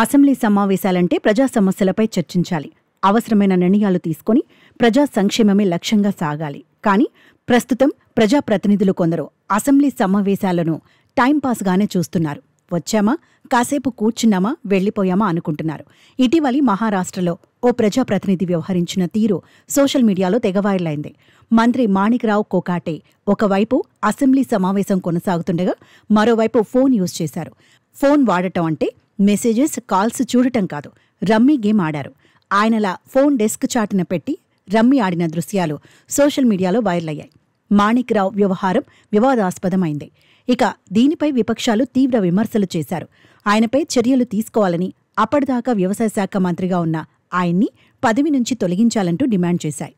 Assembly సమావేశాలంటే ప్రజా సమస్యలపై చర్చించాలి. అవసరమైన నిర్ణయాలు తీసుకొని ప్రజా సంక్షేమమే లక్ష్యంగా సాగాలి. కానీ ప్రస్తుతం ప్రజాప్రతినిధులు కొందరు అసెంబ్లీ సమావేశాలను టైంపాస్గానే చూస్తున్నారు. వచ్చామా, కాసేపు కూర్చున్నామా, వెళ్లిపోయామా అనుకుంటున్నారు. ఇటీవలి మహారాష్ట్రలో ఓ ప్రజాప్రతినిధి వ్యవహరించిన తీరు సోషల్ మీడియాలో తెగ వైరల్ అయింది. మంత్రి మాణిక్రావు కోకాటే ఒకవైపు అసెంబ్లీ సమావేశం కొనసాగుతుండగా మరోవైపు ఫోన్ యూజ్ చేశారు. ఫోన్ వాడటం అంటే మెసేజెస్, కాల్స్ చూడటం కాదు, రమ్మీ గేమ్ ఆడారు. ఆయనలా ఫోన్ డెస్క్ చాటున పెట్టి రమ్మీ ఆడిన దృశ్యాలు సోషల్ మీడియాలో వైరల్ అయ్యాయి. మాణిక్రావు వ్యవహారం వివాదాస్పదమైంది. ఇక దీనిపై విపక్షాలు తీవ్ర విమర్శలు చేశారు. ఆయనపై చర్యలు తీసుకోవాలని, అప్పటిదాకా వ్యవసాయ శాఖ మంత్రిగా ఉన్న ఆయన్ని పదవి నుంచి తొలగించాలంటూ డిమాండ్ చేశాయి.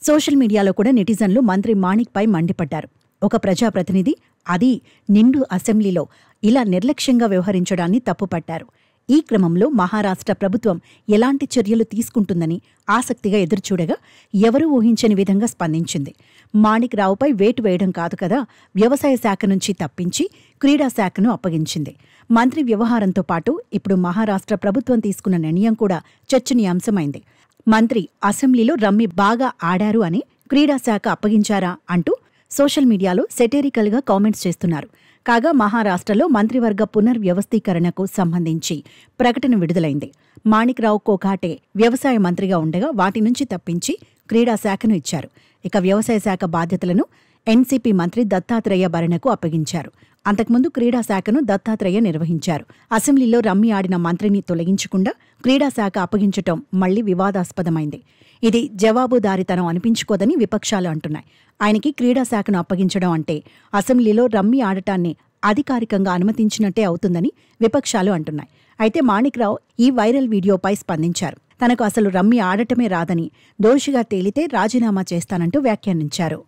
సోషల్ మీడియాలో కూడా నెటిజన్లు మంత్రి మాణిక్పై మండిపడ్డారు. ఒక ప్రజాప్రతినిధి, అది నిండు అసెంబ్లీలో ఇలా నిర్లక్ష్యంగా వ్యవహరించడాన్ని తప్పుపట్టారు. ఈ క్రమంలో మహారాష్ట్ర ప్రభుత్వం ఎలాంటి చర్యలు తీసుకుంటుందని ఆసక్తిగా ఎదురుచూడగా ఎవరూ ఊహించని విధంగా స్పందించింది. మాణిక్రావుపై వేటు వేయడం కాదు కదా, వ్యవసాయ శాఖ నుంచి తప్పించి క్రీడా శాఖను అప్పగించింది. మంత్రి వ్యవహారంతో పాటు ఇప్పుడు మహారాష్ట్ర ప్రభుత్వం తీసుకున్న నిర్ణయం కూడా చర్చనీయాంశమైంది. మంత్రి అసెంబ్లీలో రమ్మీ బాగా ఆడారు అని క్రీడా శాఖ అప్పగించారా అంటూ సోషల్ మీడియాలో సెటేరికల్గా కామెంట్స్ చేస్తున్నారు. కాగా మహారాష్ట్రలో మంత్రివర్గ పునర్వ్యవస్థీకరణకు సంబంధించి ప్రకటన విడుదలైంది. మాణిక్రావు కోకాటే వ్యవసాయ మంత్రిగా ఉండగా వాటి నుంచి తప్పించి క్రీడా శాఖను ఇచ్చారు. ఇక వ్యవసాయ శాఖ బాధ్యతలను ఎన్సీపీ మంత్రి దత్తాత్రేయ భరణకు అప్పగించారు. అంతకుముందు క్రీడా శాఖను దత్తాత్రేయ నిర్వహించారు. అసెంబ్లీలో రమ్మీ ఆడిన మంత్రిని తొలగించకుండా క్రీడా శాఖ అప్పగించటం మళ్లీ వివాదాస్పదమైంది. ఇది జవాబుదారీతనం అనిపించుకోదని విపక్షాలు అంటున్నాయి. ఆయనకి క్రీడా శాఖను అప్పగించడం అంటే అసెంబ్లీలో రమ్మీ ఆడటాన్ని అధికారికంగా అనుమతించినట్టే అవుతుందని విపక్షాలు అంటున్నాయి. అయితే మాణిక్రావు ఈ వైరల్ వీడియోపై స్పందించారు. తనకు అసలు రమ్మీ ఆడటమే రాదని, దోషిగా తేలితే రాజీనామా చేస్తానంటూ వ్యాఖ్యానించారు.